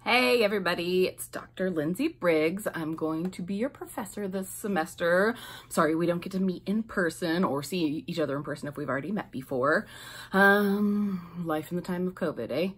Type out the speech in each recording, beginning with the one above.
Hey everybody, it's Dr. Lindsay Briggs. I'm going to be your professor this semester. Sorry we don't get to meet in person or see each other in person if we've already met before. Life in the time of COVID, eh?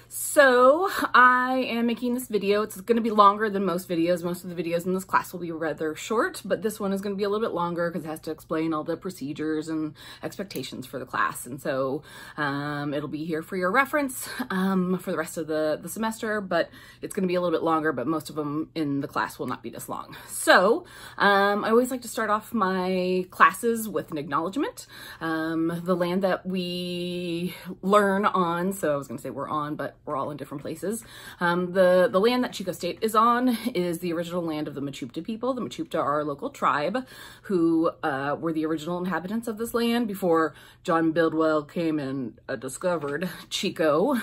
So I am making this video. It's going to be longer than most videos. Most of the videos in this class will be rather short, but this one is going to be a little bit longer because it has to explain all the procedures and expectations for the class. And so it'll be here for your reference for the rest of the semester, but it's going to be a little bit longer, but most of them in the class will not be this long. So I always like to start off my classes with an acknowledgement. The land that we learn on, so I was going to say we're on, but we're all in different places. The land that Chico State is on is the original land of the PHHA people. The PHHA are a local tribe who were the original inhabitants of this land before John Bildwell came and discovered Chico,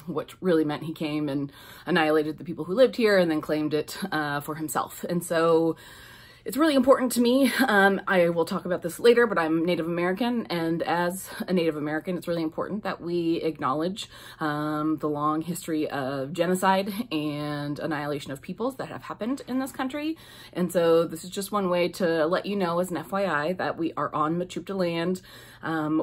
which really meant he came and annihilated the people who lived here and then claimed it for himself. And so it's really important to me. I will talk about this later, but I'm Native American, and as a Native American, it's really important that we acknowledge the long history of genocide and annihilation of peoples that have happened in this country. And so this is just one way to let you know as an FYI that we are on PHHA land.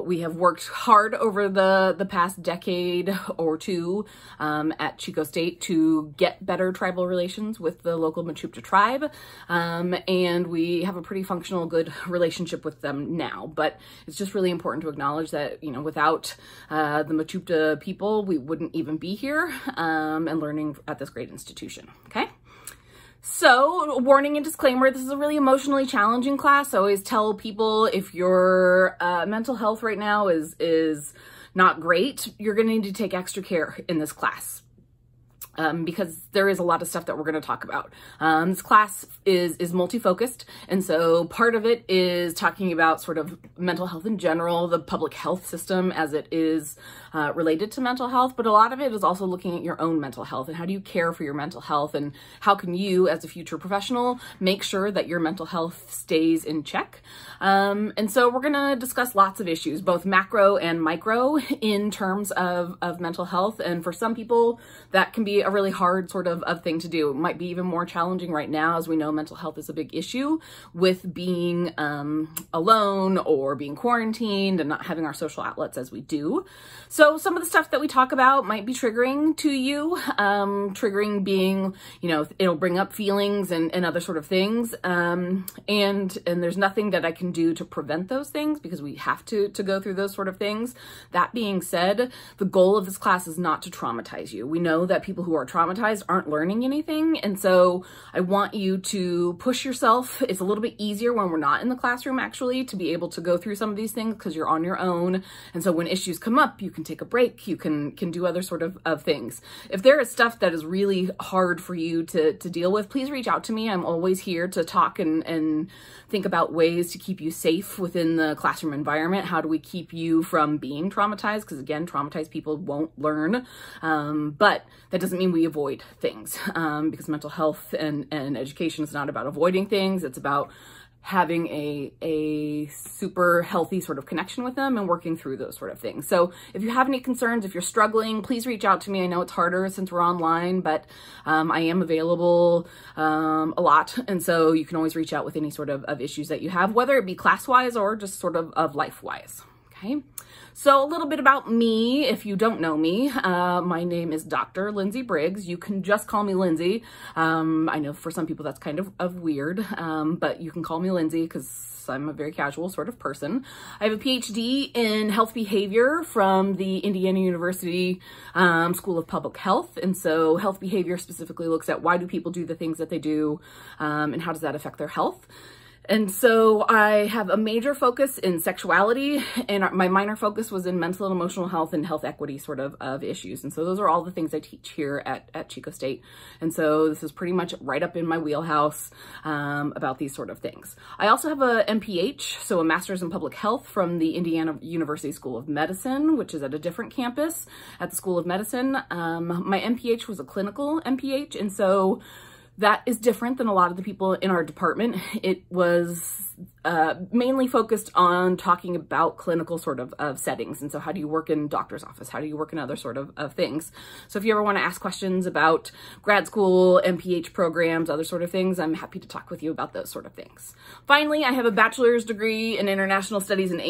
We have worked hard over the past decade or two at Chico State to get better tribal relations with the local PHHA tribe, and we have a pretty functional, good relationship with them now. But it's just really important to acknowledge that, you know, without the PHHA people, we wouldn't even be here and learning at this great institution, okay? So, warning and disclaimer, this is a really emotionally challenging class. I always tell people if your mental health right now is not great, you're going to need to take extra care in this class. Because there is a lot of stuff that we're going to talk about. This class is multi-focused, and so part of it is talking about sort of mental health in general, the public health system as it is related to mental health, but a lot of it is also looking at your own mental health and how do you care for your mental health and how can you as a future professional make sure that your mental health stays in check. And so we're going to discuss lots of issues, both macro and micro in terms of mental health, and for some people that can be a really hard sort of thing to do. It might be even more challenging right now, as we know mental health is a big issue with being alone or being quarantined and not having our social outlets as we do. So some of the stuff that we talk about might be triggering to you, triggering being, you know, it'll bring up feelings and other sort of things. And there's nothing that I can do to prevent those things because we have to go through those sort of things. That being said, the goal of this class is not to traumatize you. We know that people who are traumatized aren't learning anything. And so I want you to push yourself. It's a little bit easier when we're not in the classroom actually to be able to go through some of these things because you're on your own. And so when issues come up, you can take a break, you can do other sort of things. If there is stuff that is really hard for you to deal with, please reach out to me. I'm always here to talk and think about ways to keep you safe within the classroom environment. How do we keep you from being traumatized? Because again, traumatized people won't learn. But that doesn't mean we avoid things because mental health and education is not about avoiding things. It's about having a super healthy sort of connection with them and working through those sort of things. So if you have any concerns, if you're struggling, please reach out to me. I know it's harder since we're online, but I am available a lot. And so you can always reach out with any sort of issues that you have, whether it be class-wise or just sort of life-wise. Okay. So a little bit about me, if you don't know me, my name is Dr. Lindsay Briggs. You can just call me Lindsay. I know for some people that's kind of weird, but you can call me Lindsay because I'm a very casual sort of person. I have a PhD in health behavior from the Indiana University School of Public Health. And so health behavior specifically looks at why do people do the things that they do and how does that affect their health. And so I have a major focus in sexuality, and my minor focus was in mental and emotional health and health equity sort of issues. And so those are all the things I teach here at Chico State. And so this is pretty much right up in my wheelhouse about these sort of things. I also have a MPH, so a Master's in Public Health from the Indiana University School of Medicine, which is at a different campus at the School of Medicine. My MPH was a clinical MPH, and so That is different than a lot of the people in our department. It was mainly focused on talking about clinical sort of settings. And so how do you work in doctor's office? How do you work in other sort of things? So if you ever want to ask questions about grad school, MPH programs, other sort of things, I'm happy to talk with you about those sort of things. Finally, I have a bachelor's degree in international studies and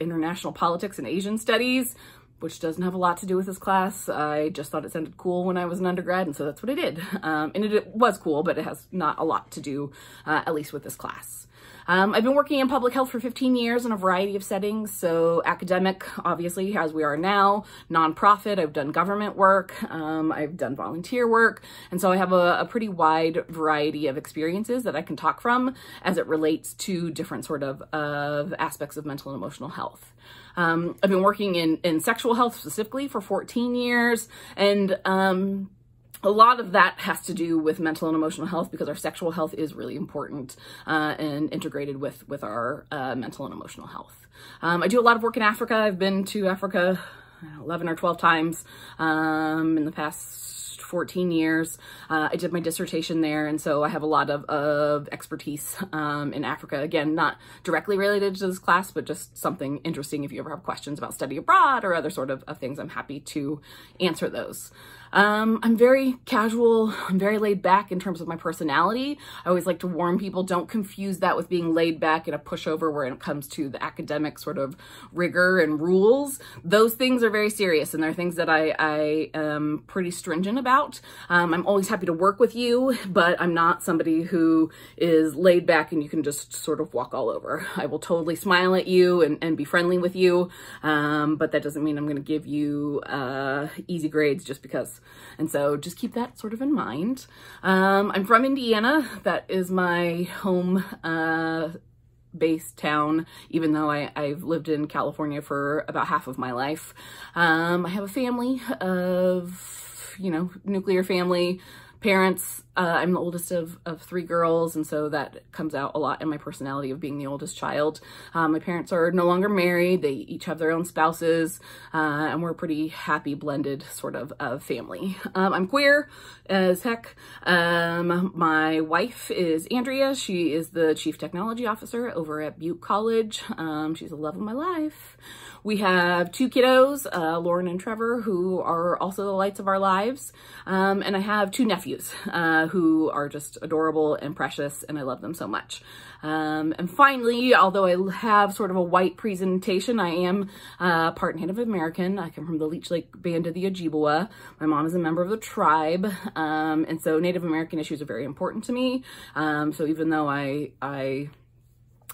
international politics and Asian studies, which doesn't have a lot to do with this class. I just thought it sounded cool when I was an undergrad, and so that's what I did. And it was cool, but it has not a lot to do, at least with this class. I've been working in public health for 15 years in a variety of settings. So academic, obviously, as we are now, nonprofit, I've done government work, I've done volunteer work. And so I have a pretty wide variety of experiences that I can talk from as it relates to different sort of aspects of mental and emotional health. I've been working in sexual health specifically for 14 years, and a lot of that has to do with mental and emotional health because our sexual health is really important and integrated with our mental and emotional health. I do a lot of work in Africa. I've been to Africa 11 or 12 times in the past 14 years. I did my dissertation there, and so I have a lot of expertise in Africa. Again, not directly related to this class, but just something interesting if you ever have questions about study abroad or other sort of things, I'm happy to answer those. I'm very casual, I'm very laid back in terms of my personality. I always like to warn people, don't confuse that with being laid back and a pushover when it comes to the academic sort of rigor and rules. Those things are very serious, and they're things that I am pretty stringent about. I'm always happy to work with you, but I'm not somebody who is laid back and you can just sort of walk all over. I will totally smile at you and be friendly with you, but that doesn't mean I'm going to give you easy grades just because. And so just keep that sort of in mind. I'm from Indiana. That is my home base town, even though I've lived in California for about half of my life. I have a family of, nuclear family, parents. I'm the oldest of 3 girls, and so that comes out a lot in my personality of being the oldest child. My parents are no longer married. They each have their own spouses, and we're a pretty happy blended sort of family. I'm queer as heck. My wife is Andrea. She is the Chief Technology Officer over at Butte College. She's the love of my life. We have 2 kiddos, Lauren and Trevor, who are also the lights of our lives. And I have 2 nephews who are just adorable and precious, and I love them so much. And finally, although I have sort of a white presentation, I am part Native American. I come from the Leech Lake Band of the Ojibwa. My mom is a member of the tribe. And so Native American issues are very important to me. So even though I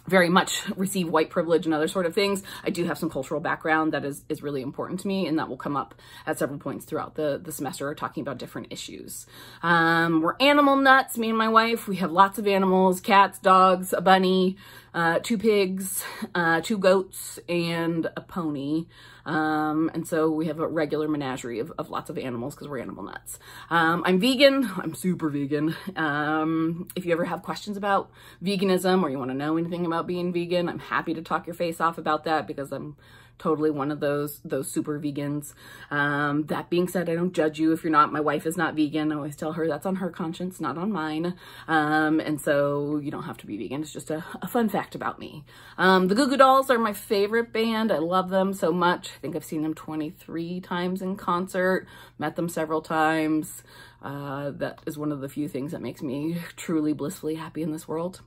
very much receive white privilege and other sort of things, I do have some cultural background that is really important to me, and that will come up at several points throughout the semester talking about different issues. We're animal nuts, me and my wife. We have lots of animals, cats, dogs, a bunny, 2 pigs, 2 goats, and a pony. And so we have a regular menagerie of lots of animals because we're animal nuts. I'm vegan. I'm super vegan. If you ever have questions about veganism or you want to know anything about being vegan, I'm happy to talk your face off about that because I'm totally one of those super vegans. That being said, I don't judge you if you're not. My wife is not vegan. I always tell her that's on her conscience, not on mine. And so you don't have to be vegan. It's just a fun fact about me. The Goo Goo Dolls are my favorite band. I love them so much. I think I've seen them 23 times in concert, met them several times. That is one of the few things that makes me truly blissfully happy in this world.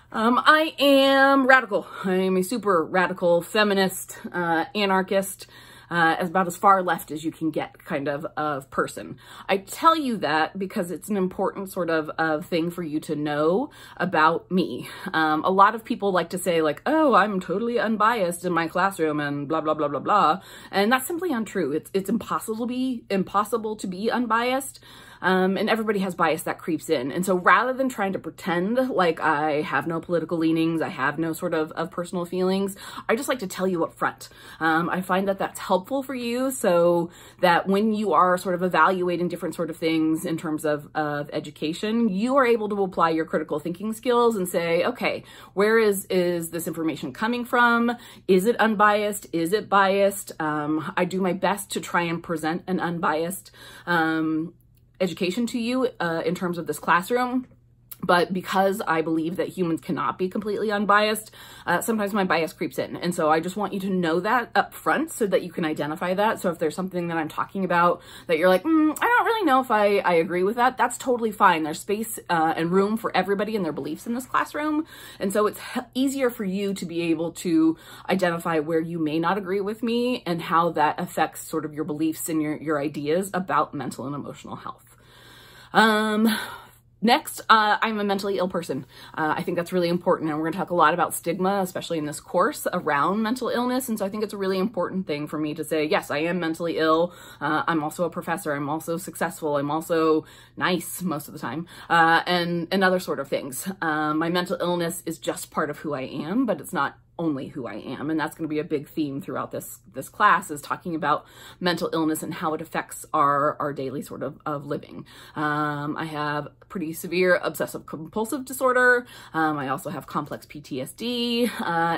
I am radical. I am a super radical feminist, anarchist, about as far left as you can get kind of person. I tell you that because it's an important sort of thing for you to know about me. A lot of people like to say like, oh, I'm totally unbiased in my classroom and blah, blah, blah, blah, blah. And that's simply untrue. It's impossible to be unbiased. And everybody has bias that creeps in. And so rather than trying to pretend like I have no political leanings, I have no sort of personal feelings, I just like to tell you up front. I find that that's helpful for you so that when you are sort of evaluating different sort of things in terms of education, you are able to apply your critical thinking skills and say, okay, where is this information coming from? Is it unbiased? Is it biased? I do my best to try and present an unbiased education to you in terms of this classroom. But because I believe that humans cannot be completely unbiased, sometimes my bias creeps in. And so I just want you to know that up front so that you can identify that. So if there's something that I'm talking about that you're like, I don't really know if I agree with that, that's totally fine. There's space and room for everybody and their beliefs in this classroom. And so it's easier for you to be able to identify where you may not agree with me and how that affects sort of your beliefs and your ideas about mental and emotional health. Next, I'm a mentally ill person. I think that's really important, and we're going to talk a lot about stigma, especially in this course, around mental illness. And so I think it's a really important thing for me to say, yes, I am mentally ill. I'm also a professor. I'm also successful. I'm also nice most of the time, and other sort of things. My mental illness is just part of who I am, but it's not only who I am. And that's going to be a big theme throughout this class, is talking about mental illness and how it affects our daily sort of living. I have pretty severe obsessive compulsive disorder. I also have complex PTSD,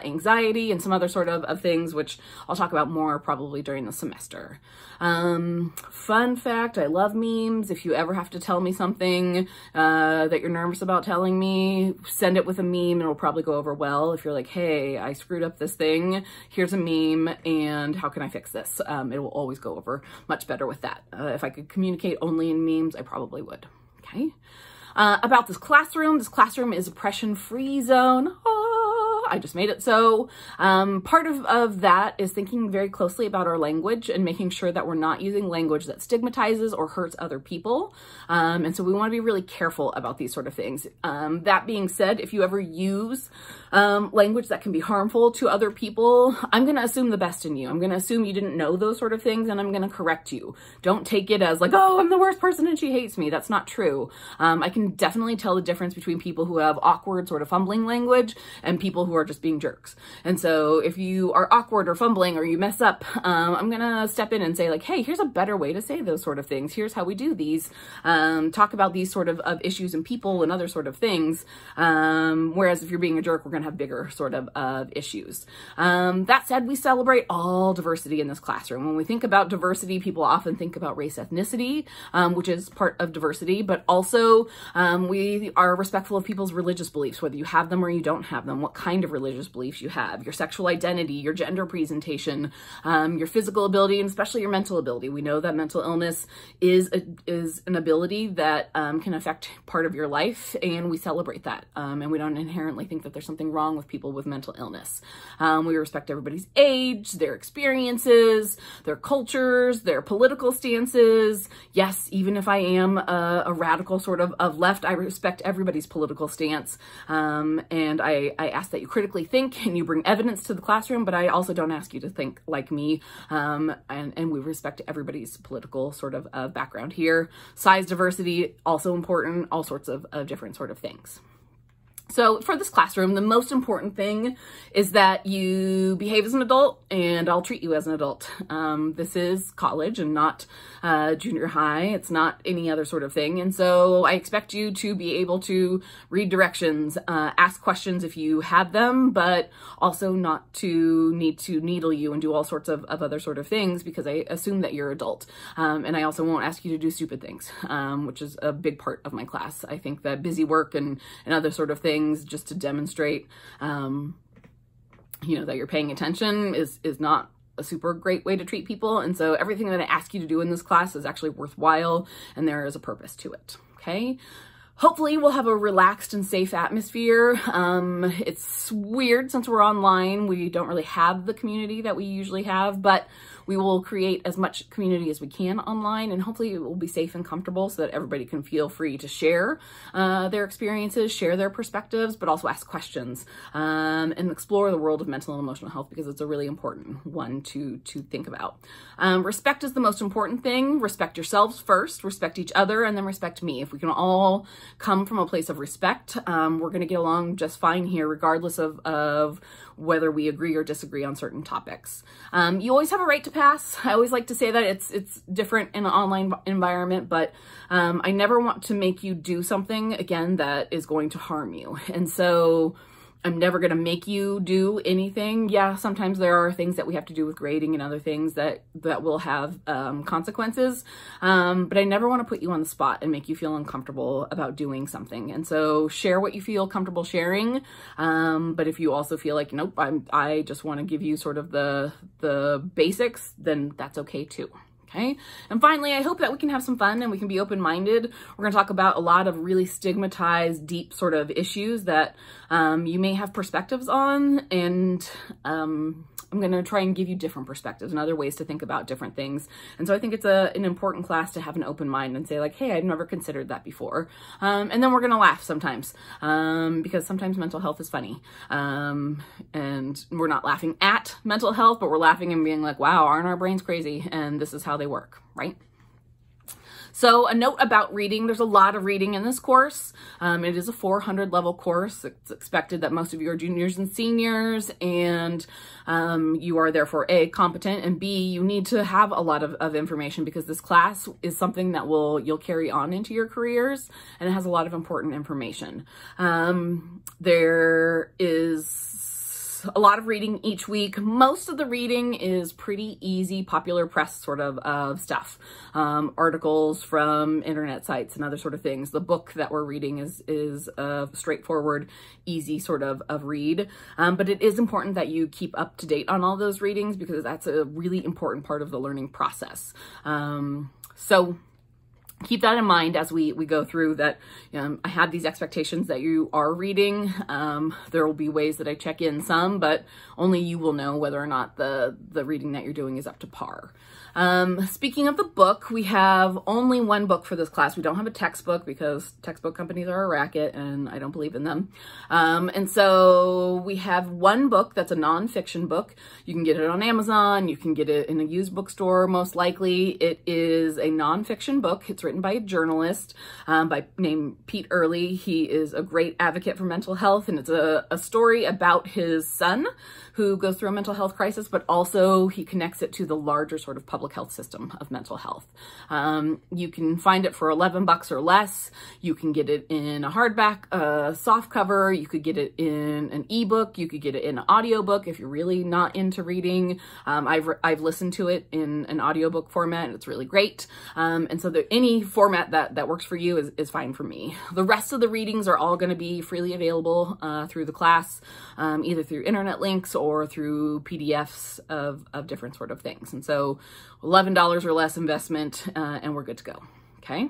anxiety, and some other sort of things, which I'll talk about more probably during the semester. Fun fact, I love memes. If you ever have to tell me something that you're nervous about telling me, send it with a meme and it'll probably go over well. If you're like, hey, I screwed up this thing, here's a meme, and how can I fix this? It will always go over much better with that. If I could communicate only in memes, I probably would. Okay. About this classroom is oppression-free zone. I just made it so. Part of that is thinking very closely about our language and making sure that we're not using language that stigmatizes or hurts other people. And so we want to be really careful about these sort of things. That being said, if you ever use language that can be harmful to other people, I'm going to assume the best in you. I'm going to assume you didn't know those sort of things, and I'm going to correct you. Don't take it as like, oh, I'm the worst person and she hates me. That's not true. I can definitely tell the difference between people who have awkward sort of fumbling language and people who are just being jerks. And so if you are awkward or fumbling or you mess up, I'm going to step in and say like, hey, here's a better way to say those sort of things. Here's how we do these. Talk about these sort of issues and people and other sort of things. Whereas if you're being a jerk, we're going to have bigger sort of issues. That said, we celebrate all diversity in this classroom. When we think about diversity, people often think about race, ethnicity, which is part of diversity, but also we are respectful of people's religious beliefs, whether you have them or you don't have them, what kind of religious beliefs you have, your sexual identity, your gender presentation, your physical ability, and especially your mental ability. We know that mental illness is an ability that can affect part of your life, and we celebrate that. And we don't inherently think that there's something wrong with people with mental illness. We respect everybody's age, their experiences, their cultures, their political stances. Yes, even if I am a radical sort of left, I respect everybody's political stance. And I ask that you critically think and you bring evidence to the classroom, but I also don't ask you to think like me. And we respect everybody's political sort of background here. Size diversity, also important, all sorts of different sort of things. So for this classroom, the most important thing is that you behave as an adult, and I'll treat you as an adult. This is college and not junior high. It's not any other sort of thing. And so I expect you to be able to read directions, ask questions if you have them, but also not to need to needle you and do all sorts of other sort of things, because I assume that you're adult. And I also won't ask you to do stupid things, which is a big part of my class. I think that busy work and other sort of things just to demonstrate, you know, that you're paying attention is not a super great way to treat people. And so everything that I ask you to do in this class is actually worthwhile, and there is a purpose to it. Okay. Hopefully we'll have a relaxed and safe atmosphere. It's weird since we're online. We don't really have the community that we usually have, but we will create as much community as we can online, and hopefully it will be safe and comfortable so that everybody can feel free to share their experiences, share their perspectives, but also ask questions and explore the world of mental and emotional health, because it's a really important one to think about. Respect is the most important thing. Respect yourselves first, respect each other, and then respect me. If we can all come from a place of respect, we're going to get along just fine here, regardless of whether we agree or disagree on certain topics. You always have a right to pass. I always like to say that it's different in an online environment, but I never want to make you do something, again, that is going to harm you. And so I'm never going to make you do anything. Yeah, sometimes there are things that we have to do with grading and other things that will have consequences. But I never want to put you on the spot and make you feel uncomfortable about doing something. And so share what you feel comfortable sharing. But if you also feel like, nope, I just want to give you sort of the basics, then that's okay too. Okay. And finally, I hope that we can have some fun and we can be open-minded. We're going to talk about a lot of really stigmatized, deep sort of issues that you may have perspectives on. And I'm going to try and give you different perspectives and other ways to think about different things. And so I think it's an important class to have an open mind and say like, hey, I've never considered that before. And then we're going to laugh sometimes because sometimes mental health is funny. And we're not laughing at mental health, but we're laughing and being like, wow, aren't our brains crazy? And this is how they work, right? So a note about reading, there's a lot of reading in this course. It is a 400 level course. It's expected that most of you are juniors and seniors, and you are therefore A, competent, and B, you need to have a lot of information because this class is something that you'll carry on into your careers, and it has a lot of important information. There is a lot of reading each week. Most of the reading is pretty easy, popular press sort of stuff. Articles from internet sites and other sort of things. The book that we're reading is a straightforward, easy sort of read. But it is important that you keep up to date on all those readings because that's a really important part of the learning process. So keep that in mind as we go through that. I have these expectations that you are reading. There will be ways that I check in some, but only you will know whether or not the reading that you're doing is up to par. Speaking of the book, we have only one book for this class. We don't have a textbook because textbook companies are a racket and I don't believe in them. And so we have one book that's a nonfiction book. You can get it on Amazon. You can get it in a used bookstore. Most likely it is a nonfiction book. It's written by a journalist named Pete Early. He is a great advocate for mental health, and it's a story about his son who goes through a mental health crisis, but also he connects it to the larger sort of public health system of mental health. You can find it for $11 or less. You can get it in a hardback, soft cover. You could get it in an ebook. You could get it in an audiobook if you're really not into reading. I've listened to it in an audiobook format, and it's really great. And so any format that works for you is fine for me. The rest of the readings are all going to be freely available through the class, either through internet links or through PDFs of different sort of things. And so $11 or less investment, and we're good to go. Okay.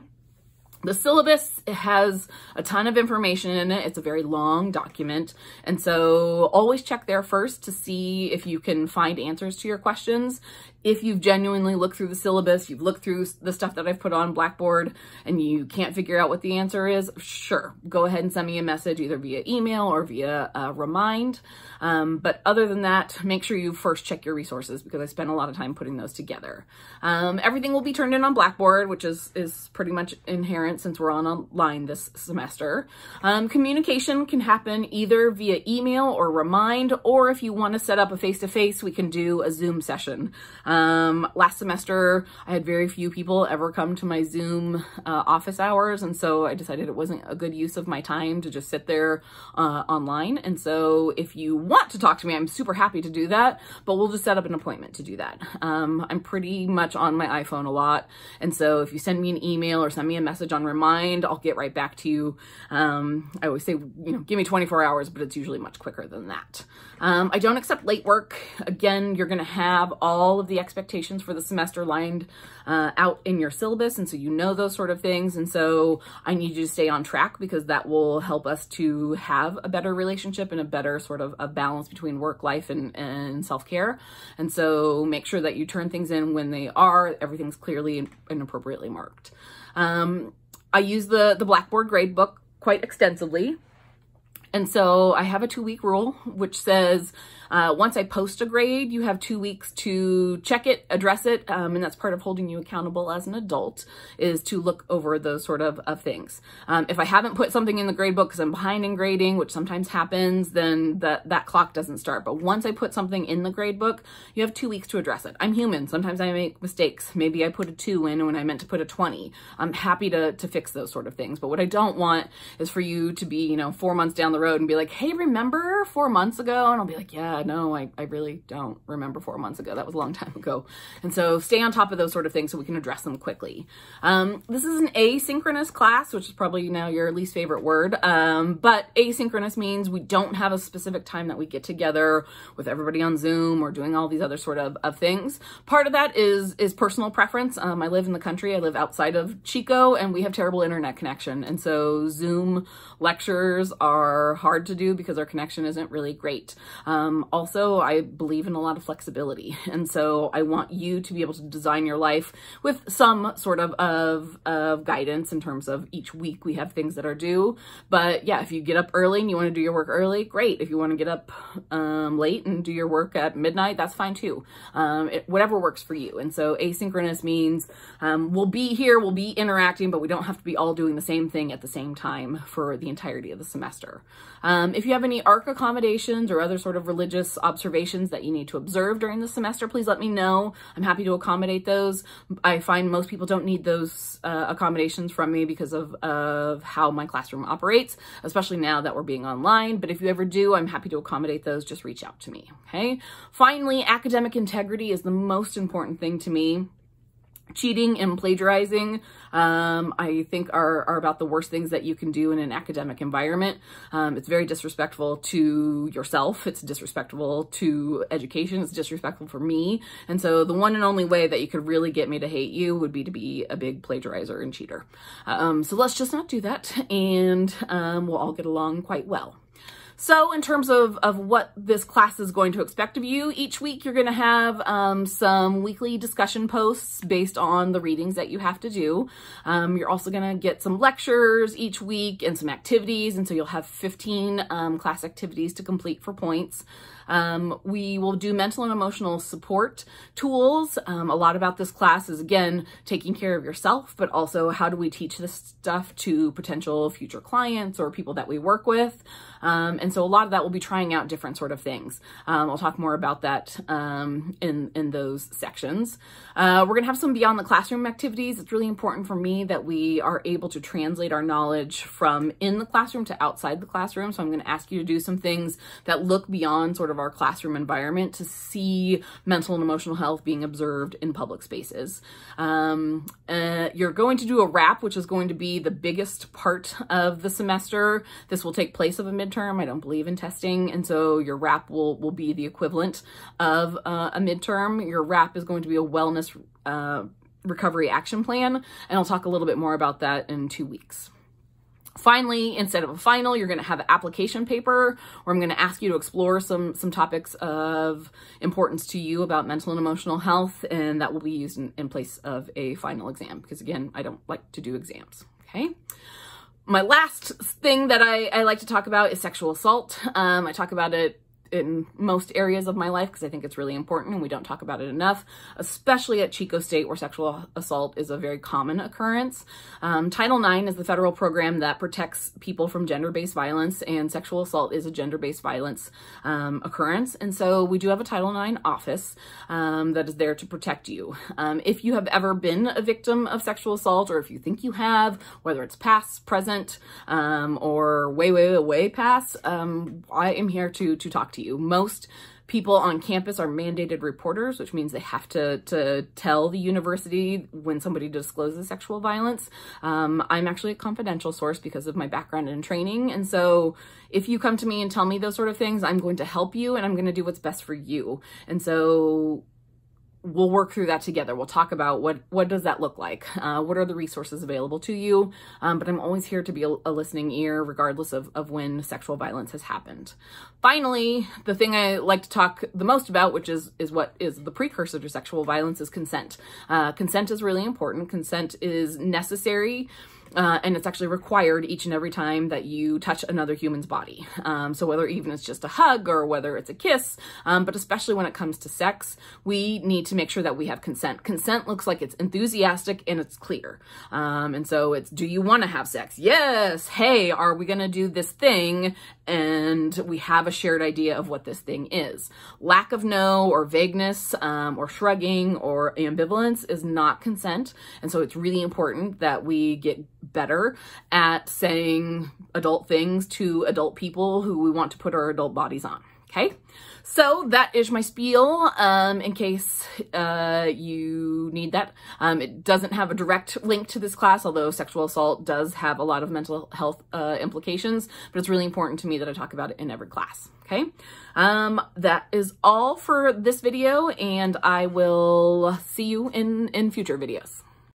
The syllabus has a ton of information in it. It's a very long document. And so always check there first to see if you can find answers to your questions. If you've genuinely looked through the syllabus, you've looked through the stuff that I've put on Blackboard and you can't figure out what the answer is, sure, go ahead and send me a message either via email or via Remind. But other than that, make sure you first check your resources because I spent a lot of time putting those together. Everything will be turned in on Blackboard, which is pretty much inherent since we're online this semester. Communication can happen either via email or Remind, or if you want to set up a face-to-face, we can do a Zoom session. Last semester, I had very few people ever come to my Zoom office hours, and so I decided it wasn't a good use of my time to just sit there online. And so if you want to talk to me, I'm super happy to do that, but we'll just set up an appointment to do that. I'm pretty much on my iPhone a lot, and so if you send me an email or send me a message on Remind, I'll get right back to you. I always say, give me 24 hours, but it's usually much quicker than that. I don't accept late work. Again, you're going to have all of the expectations for the semester lined out in your syllabus, and so you know those sort of things. And so I need you to stay on track because that will help us to have a better relationship and a better sort of a balance between work life and self-care. And so make sure that you turn things in when they are, everything's clearly and appropriately marked. I use the Blackboard gradebook quite extensively. And so I have a 2-week rule, which says once I post a grade, you have 2 weeks to check it, address it, and that's part of holding you accountable as an adult, is to look over those sort of things. If I haven't put something in the grade book because I'm behind in grading, which sometimes happens, then that clock doesn't start. But once I put something in the grade book, you have 2 weeks to address it. I'm human. Sometimes I make mistakes. Maybe I put a 2 in when I meant to put a 20. I'm happy to fix those sort of things. But what I don't want is for you to be, 4 months down the the road and be like, hey, remember 4 months ago? And I'll be like, yeah, no, I really don't remember 4 months ago. That was a long time ago. And so stay on top of those sort of things so we can address them quickly. This is an asynchronous class, which is probably now your least favorite word. But asynchronous means we don't have a specific time that we get together with everybody on Zoom or doing all these other sort of things. Part of that is personal preference. I live in the country. I live outside of Chico, and we have terrible internet connection. And so Zoom lectures are hard to do because our connection isn't really great. Also, I believe in a lot of flexibility. And so I want you to be able to design your life with some sort of guidance in terms of each week we have things that are due. But yeah, if you get up early and you want to do your work early, great. If you want to get up late and do your work at midnight, that's fine too. Whatever works for you. And so asynchronous means we'll be here, we'll be interacting, but we don't have to be all doing the same thing at the same time for the entirety of the semester. If you have any ARC accommodations or other sort of religious observations that you need to observe during the semester, please let me know. I'm happy to accommodate those. I find most people don't need those accommodations from me because of how my classroom operates, especially now that we're being online. But if you ever do, I'm happy to accommodate those. Just reach out to me, okay? Finally, academic integrity is the most important thing to me. Cheating and plagiarizing, I think are about the worst things that you can do in an academic environment. It's very disrespectful to yourself. It's disrespectful to education. It's disrespectful for me. And so the one and only way that you could really get me to hate you would be to be a big plagiarizer and cheater. So let's just not do that, and we'll all get along quite well. So in terms of what this class is going to expect of you, each week you're going to have some weekly discussion posts based on the readings that you have to do. You're also going to get some lectures each week and some activities, and so you'll have 15 class activities to complete for points. We will do mental and emotional support tools. A lot about this class is, again, taking care of yourself, but also how do we teach this stuff to potential future clients or people that we work with. And so a lot of that will be trying out different sort of things. I'll talk more about that in those sections. We're going to have some beyond the classroom activities. It's really important for me that we are able to translate our knowledge from in the classroom to outside the classroom. So I'm going to ask you to do some things that look beyond sort of our classroom environment to see mental and emotional health being observed in public spaces. You're going to do a wrap, which is going to be the biggest part of the semester. This will take place of a midterm. I don't believe in testing, and so your wrap will be the equivalent of a midterm. Your wrap is going to be a wellness recovery action plan, and I'll talk a little bit more about that in 2 weeks. Finally, instead of a final, you're going to have an application paper where I'm going to ask you to explore some topics of importance to you about mental and emotional health, and that will be used in place of a final exam because, again, I don't like to do exams, okay? My last thing that I like to talk about is sexual assault. I talk about it in most areas of my life because I think it's really important and we don't talk about it enough, especially at Chico State where sexual assault is a very common occurrence. Title IX is the federal program that protects people from gender-based violence, and sexual assault is a gender-based violence occurrence. And so we do have a Title IX office that is there to protect you. If you have ever been a victim of sexual assault, or if you think you have, whether it's past, present, or way past, I am here to talk to you. Most people on campus are mandated reporters, which means they have to tell the university when somebody discloses sexual violence. I'm actually a confidential source because of my background and training. And so if you come to me and tell me those sort of things, I'm going to help you and I'm going to do what's best for you. And so we'll work through that together. We'll talk about what does that look like? What are the resources available to you? But I'm always here to be a listening ear regardless of when sexual violence has happened. Finally, the thing I like to talk the most about, which is what is the precursor to sexual violence, is consent. Consent is really important. Consent is necessary. And it's actually required each and every time that you touch another human's body. So whether even it's just a hug or whether it's a kiss, but especially when it comes to sex, we need to make sure that we have consent. Consent looks like it's enthusiastic and it's clear. And so it's, do you want to have sex? Yes. Hey, are we going to do this thing? And we have a shared idea of what this thing is. Lack of no or vagueness or shrugging or ambivalence is not consent. And so it's really important that we get better at saying adult things to adult people who we want to put our adult bodies on. Okay, so that is my spiel, in case you need that. It doesn't have a direct link to this class, although sexual assault does have a lot of mental health implications, but it's really important to me that I talk about it in every class. Okay, that is all for this video, and I will see you in future videos.